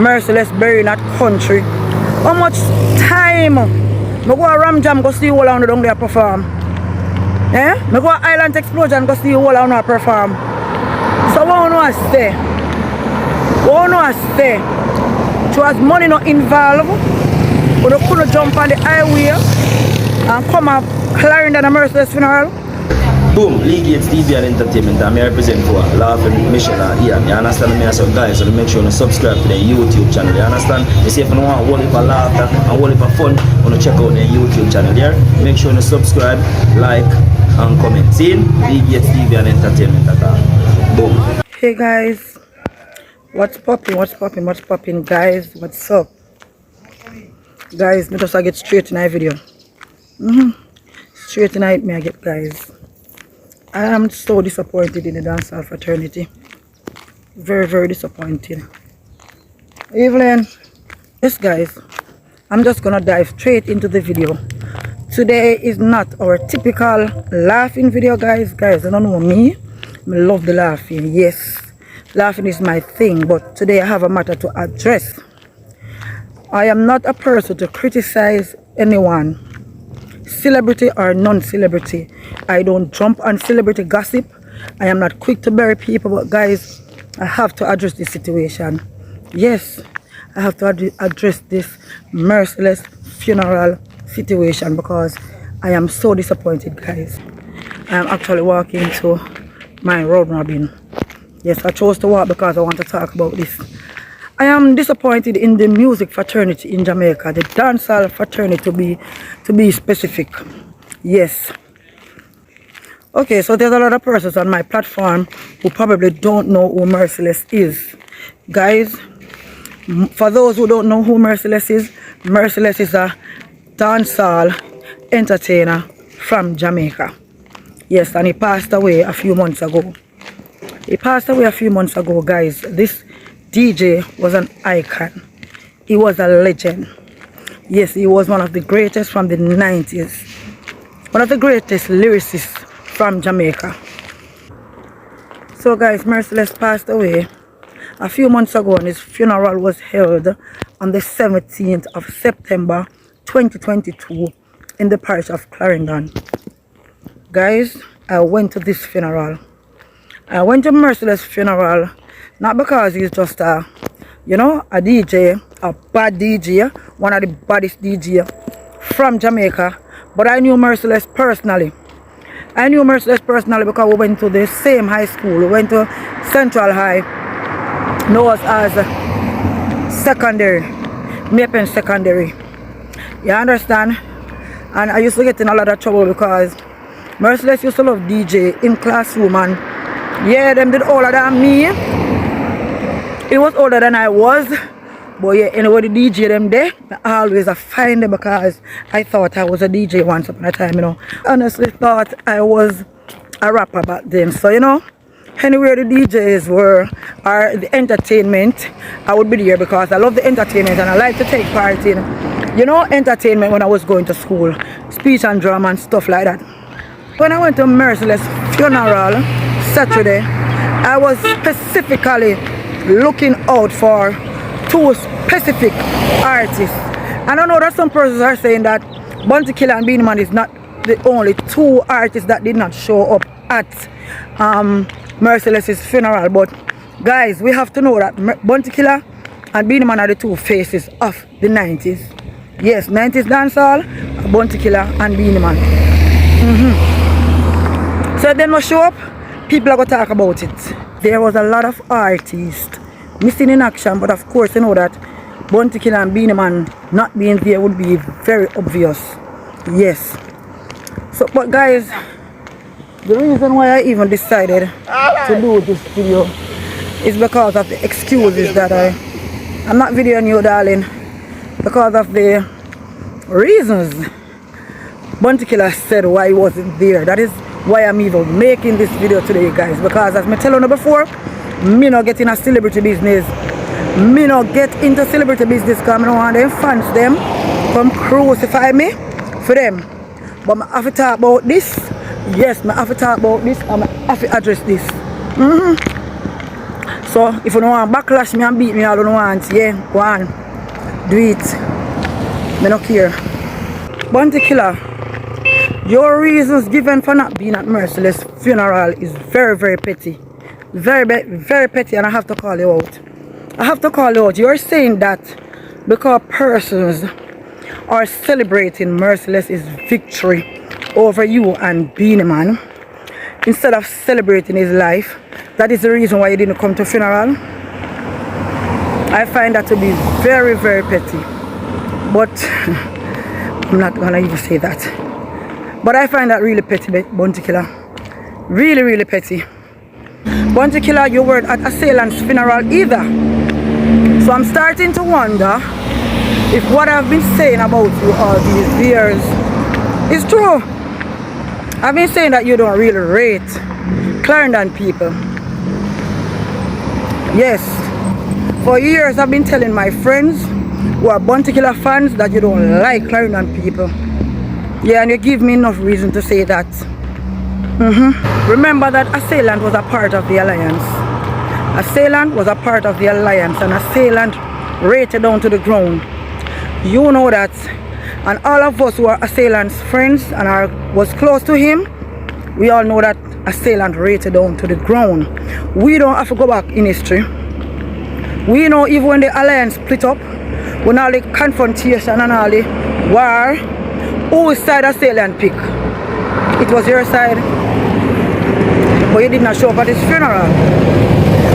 Merciless burying that country. How much time I go to Ram Jam go see all on down there perform? Eh? I go to Island Explosion go see all on perform. So what I stay? What I stay? So as money not involved, we couldn't jump on the highway and come up clearing the Merciless funeral. Boom, League TV and Entertainment. I'm here represent for Laughing Michelle Ian. You understand me? So guys, so make sure you subscribe to their YouTube channel. You understand? You see if you want a whole heap of laughter and a whole heap of fun, you want to check out their YouTube channel there. Make sure you subscribe, like and comment. See? League TV and Entertainment. Boom. Hey guys, what's popping guys, what's up? Guys, me just get straight in my video. Straight tonight me I get guys. I am so disappointed in the dancehall fraternity. Very disappointed. Evelyn, yes guys, I'm just gonna dive straight into the video. Today is not our typical laughing video guys. Guys, I don't know me. I love the laughing. Yes, laughing is my thing, but today I have a matter to address. I am not a person to criticize anyone, celebrity or non-celebrity. I don't jump on celebrity gossip. I am not quick to bury people, but guys, I have to address this situation. Yes, I have to address this Merciless funeral situation because I am so disappointed guys. I am actually walking to my road robin. Yes, I chose to walk because I want to talk about this. I am disappointed in the music fraternity in Jamaica, the dancehall fraternity to be specific. Yes. Okay, so there's a lot of persons on my platform who probably don't know who Merciless is. Guys, for those who don't know who Merciless is a dancehall entertainer from Jamaica. Yes, and he passed away a few months ago. Guys. This DJ was an icon. He was a legend. Yes, he was one of the greatest from the 90s. One of the greatest lyricists from Jamaica. So guys, Merciless passed away a few months ago and his funeral was held on the 17th of September 2022 in the parish of Clarendon. Guys, I went to this funeral. I went to Merciless funeral not because he's just a DJ, a bad DJ, one of the baddest DJ from Jamaica, but I knew Merciless personally. Because we went to the same high school. We went to Central High, known as secondary, Mapen Secondary. You understand? And I used to get in a lot of trouble because Merciless used to love DJ in classroom, and yeah, them did older than me. It was older than I was, but yeah, anyway, the DJ them there, I always find them because I thought I was a DJ once upon a time, Honestly thought I was a rapper back then. So, anywhere the DJs were, or the entertainment, I would be there because I love the entertainment and I like to take part in, entertainment when I was going to school, speech and drama and stuff like that. When I went to Merciless funeral Saturday, I was specifically looking out for two specific artists. And I know that some persons are saying that Bounty Killer and Beenie Man is not the only two artists that did not show up at Merciless's funeral, but guys, we have to know that Bounty Killer and Beenie Man are the two faces of the 90s. Yes, 90s dancehall, Bounty Killer and Beenie Man. So then we show up, people are going to talk about it. There was a lot of artists missing in action, but of course you know that Bounty Killer and Beenie Man not being there would be very obvious. Yes. So, but guys, the reason why I even decided to do this video is because of the excuses that I'm not videoing you, darling, because of the reasons Bounty Killer said why he wasn't there. That is why I'm even making this video today, guys, because as I told you before, me not get in a celebrity business. Me not get into celebrity business because I don't want them fans them come crucify me for them. But I have to talk about this. Yes, I have to talk about this and I have to address this. So if you don't want backlash me and beat me, I don't want, yeah, go on. Do it. I don't care. Bounty Killer, your reasons given for not being at Merciless funeral is very, very petty. Very, very petty, and I have to call you out. I have to call you out. You're saying that because persons are celebrating Merciless' victory over you and Beenie Man, instead of celebrating his life, that is the reason why you didn't come to funeral. I find that to be very, very petty. But I'm not gonna even say that. But I find that really petty, Bounty Killer. Really, really petty. Bounty Killer, you weren't at Assailant's funeral either. So I'm starting to wonder if what I've been saying about you all these years is true. I've been saying that you don't really rate Clarendon people. Yes. For years I've been telling my friends who are Bounty Killer fans that you don't like Clarendon people. Yeah, and you give me enough reason to say that. Remember that Assailant was a part of the alliance. Assailant was a part of the alliance, and Assailant rated down to the ground. You know that, and all of us who are Assailant's friends and was close to him, we all know that Assailant rated down to the ground. We don't have to go back in history. We know even when the alliance split up, when all the confrontation and all the war, whose side Assailant pick? It was your side, but you did not show up at his funeral.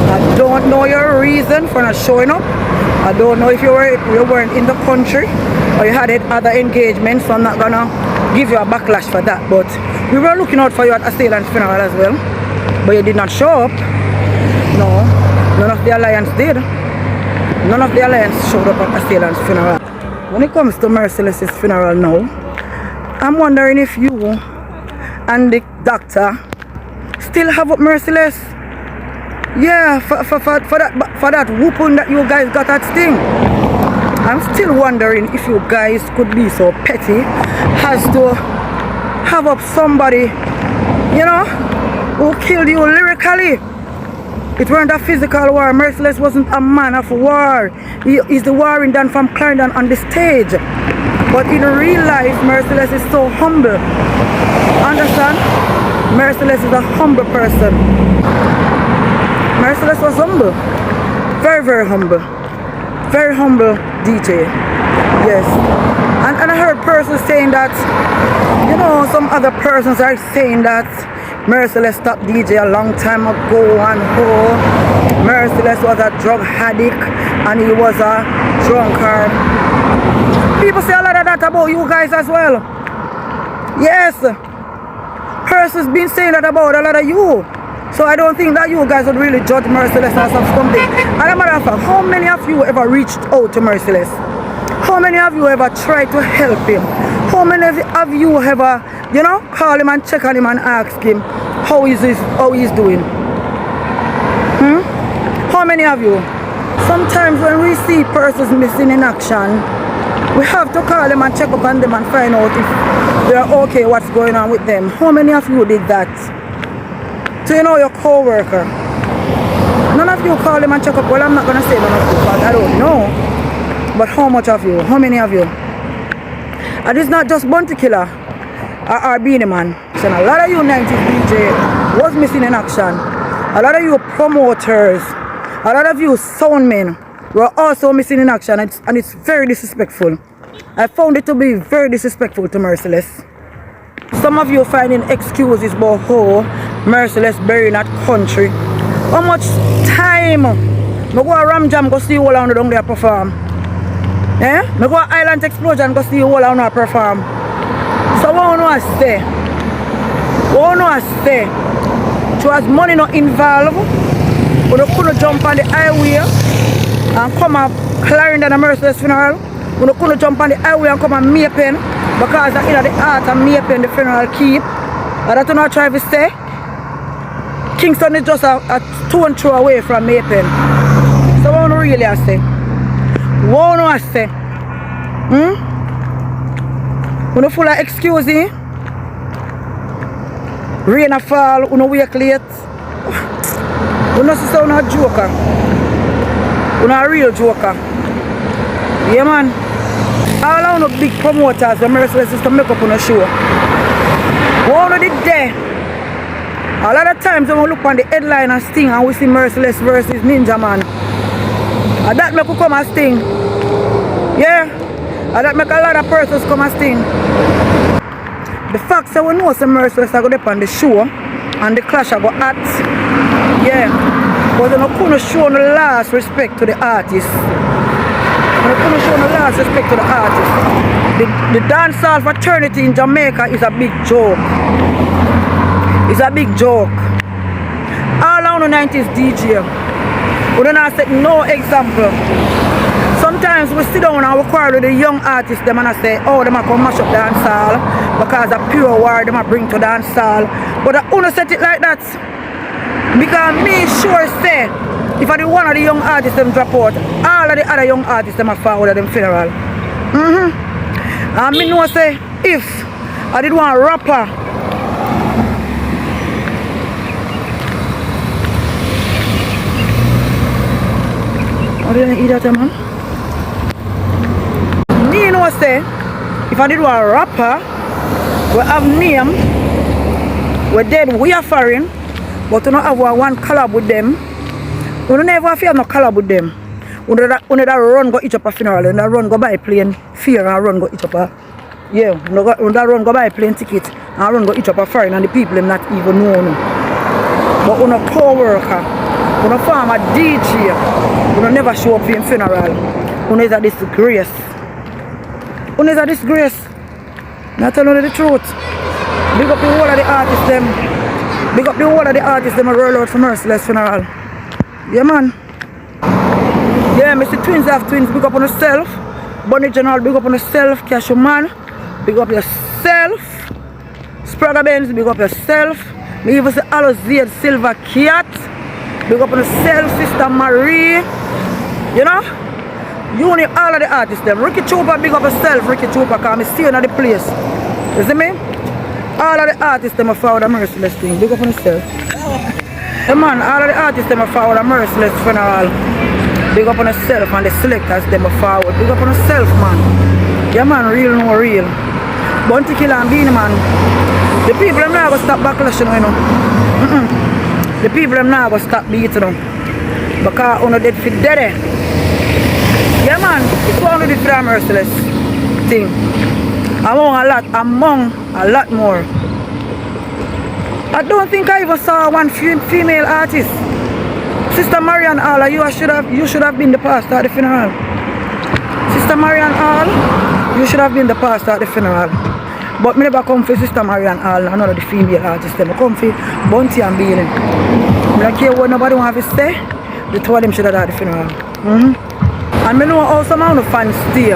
I don't know your reason for not showing up. I don't know if you weren't in the country or you had other engagements, so I'm not gonna give you a backlash for that. But we were looking out for you at Assailant's funeral as well, but you did not show up. No, none of the alliance did. None of the alliance showed up at Assailant's funeral. When it comes to Merciless' funeral now, I'm wondering if you and the doctor still have up Merciless. Yeah, for that whooping that you guys got at Sting. I'm still wondering if you guys could be so petty as to have up somebody, you know, who killed you lyrically. It weren't a physical war. Merciless wasn't a man of war. He's the warring done from Clarendon on the stage. But in real life, Merciless is so humble. Understand? Merciless is a humble person. Merciless was humble. Very, very humble. Very humble DJ. Yes. And I heard persons saying that, you know, some other persons are saying that Merciless stopped DJ a long time ago, and Merciless was a drug addict and he was a drunkard. People say a lot of that about you guys as well. Yes. Persons been saying that about a lot of you. So I don't think that you guys would really judge Merciless as of something. As a matter of fact, how many of you ever reached out to Merciless? How many of you ever tried to help him? How many of you ever, you know, call him and check on him and ask him how he's doing? How many of you? Sometimes when we see persons missing in action, we have to call them and check up on them and find out if they're okay, what's going on with them. How many of you did that? So you know your co-worker. None of you call them and check up. Well, I'm not going to say none of you because I don't know. But how much of you? How many of you? And it's not just Bounty Killer or Beenie Man. So a lot of you 90s DJ was missing in action. A lot of you promoters, a lot of you soundmen were also missing in action, and it's very disrespectful. I found it to be very disrespectful to Merciless. Some of you finding excuses about how Merciless burying that country. How much time I go to Ram Jam go see you all down there perform? Eh? I go to Island Explosion go see you all down there perform. So what I say? What I say? So as money not involved, we couldn't jump on the highway and come up Clarendon and Merciless funeral. We couldn't jump on the highway and come and Maypen because in the heart of Maypen the funeral keep. And that's what I try to say. Kingston is just a stone throw away from Maypen. So what I really say? What I say? We're full of excuses. Rain a fall, we wake late. You know see you're not a joker. You're not a real joker. Yeah man. All of the big promoters the Merciless is to make up on a show. One of the day. A lot of times when we look on the headline and Sting and we see Merciless versus Ninja Man. And that make you come and Sting. Yeah. And that make a lot of persons come and Sting. The fact that we know some Merciless are going to on the show and the clash are going at. Yeah. But they couldn't show no last respect to the artist. They couldn't show no last respect to the artist. The dancehall fraternity in Jamaica is a big joke. It's a big joke. All around the 90s DJ. We don't have set no example. Sometimes we sit down and we quarrel with the young artists them and I say, oh, them are come mash up dancehall because a pure word them are bring to dancehall. But I only set it like that. Because me sure say if I do one of the young artists them drop out, all of the other young artists them are forward at them funeral. And me know say if I did one rapper how do you eat that man? Me know say if I did one rapper we have name we dead we are foreign but we don't have one collab with them. We don't ever have no collab with them. We don't run go each up a funeral and run go buy plane fare and run go each up a yeah, we don't run go buy plane ticket and run go each up a foreign and the people them not even know no. But we no co-worker, we no farmer DJ, we don't never show up for him funeral. We is a disgrace. We is a disgrace. Not telling you the truth. Big up the whole of the artists them. Big up the whole of the artists them a roll out for Merciless funeral. Yeah man. Yeah, Mr. Twins have twins, big up on yourself. Bunny General, big up on yourself. Cashew Man, big up yourself. Sprague Benz, big up yourself. Me even say Aloziad Silver Cat. Big up on yourself, Sister Marie. You know? You need all of the artists them. Ricky Trooper, big up yourself, Ricky Trooper, because I'm staying at the place. You see me? All of the artists them are forward a Merciless thing. Big up on yourself. Yeah man, all of the artists them are forward a Merciless funeral. Big up on yourself and the selectors them are forward. Big up on yourself man. Yeah man, real no real. Bounty Killer and Beanie man. The people them now go stop backlashing you know. The people them now go stop beating them. Because on dead for dead. Yeah man, it's one of the for Merciless thing. Among a lot more. I don't think I ever saw one female artist. Sister Marian Hall, you should have been the pastor at the funeral. Sister Marian Hall, you should have been the pastor at the funeral. But me never come for Sister Marian Hall, none of the female artists. I come for Bounty and Beanie. I don't care what nobody want to say. The two of them should have at the funeral. And I know how some of the fans stay.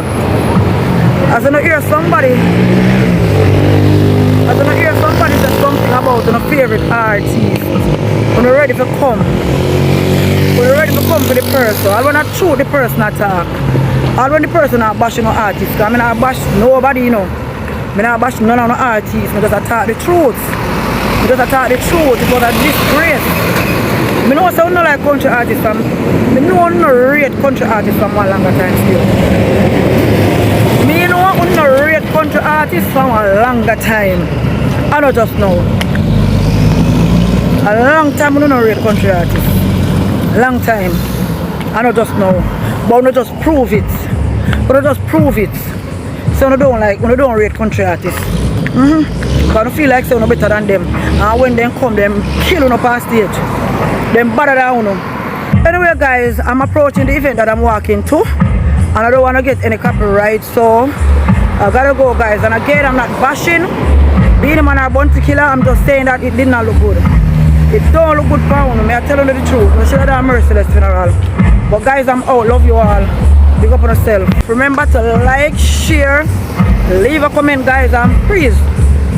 As I hear somebody say something about a favorite artist, when you're ready to come, for the person, I want to shoot the person attack. I want the person not bashing no artist, because I mean I bash nobody, you know. I not bash none of no artists, because I talk the truth. Because I talk the truth, it was a disgrace. I know so no like country artists from, I know no rate country artists from one longer time still. Me know no rate country artists from a longer time. I don't just know. A long time I don't rate country artists. Long time. I don't just know. But I just prove it. So I don't like, I don't rate country artists. Because I feel like so better than them. And when they come, them kill on up on stage. Them bother down. Anyway guys, I'm approaching the event that I'm walking to. And I don't want to get any copyright, so I gotta go guys. And again, I'm not bashing Beanie Man or Bounty Killer. I'm just saying that it did not look good. It don't look good for me. I tell you the truth. I should have done a Merciless funeral. But guys, I'm out. Love you all. Big up on yourself. Remember to like, share, leave a comment guys, and please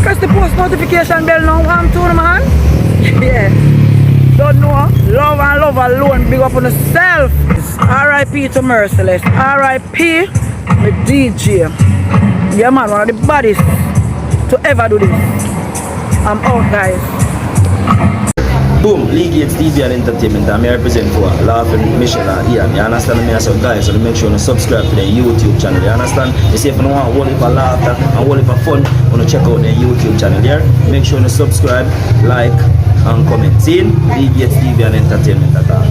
press the post notification bell now. I'm tuning man. Yeah. Don't know. Love and love alone. Big up on yourself. R.I.P. to Merciless. R.I.P. with DJ. Yeah man, one of the baddest to ever do this. I'm out guys. Boom, League Gates TV and Entertainment. I'm here represent for Laughing Michelle and Ian. You understand me? So guys, so make sure you subscribe to the YouTube channel. You understand? You see if you want a whole heap of laughter and a whole heap of fun, you want to check out the YouTube channel here. Make sure you subscribe, like, and comment. See? League Gates TV and Entertainment at all.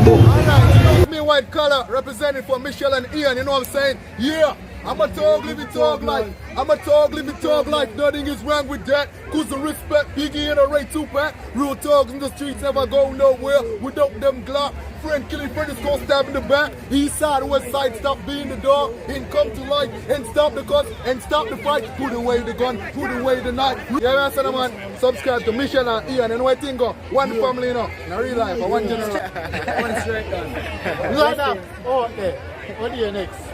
Boom. Me white collar representing for Michelle and Ian, you know what I'm saying? Yeah, I'm a talk, live it talk like. I'm a talk, live it talk like. Nothing is wrong with that. Cause the respect, Biggie and a Ray Tupac. Real talks in the streets never go nowhere without them Glock. Friend killing friend is gonna stab in the back. East side, west side, stop being the dog. And come to life and stop the gun and stop the fight. Put away the gun, put away the knife. Yeah, man, subscribe to Michelle and Ian. And what thing go? One family, you know. In real life, one general. One straight gun. Look up. Oh, okay. What do you next?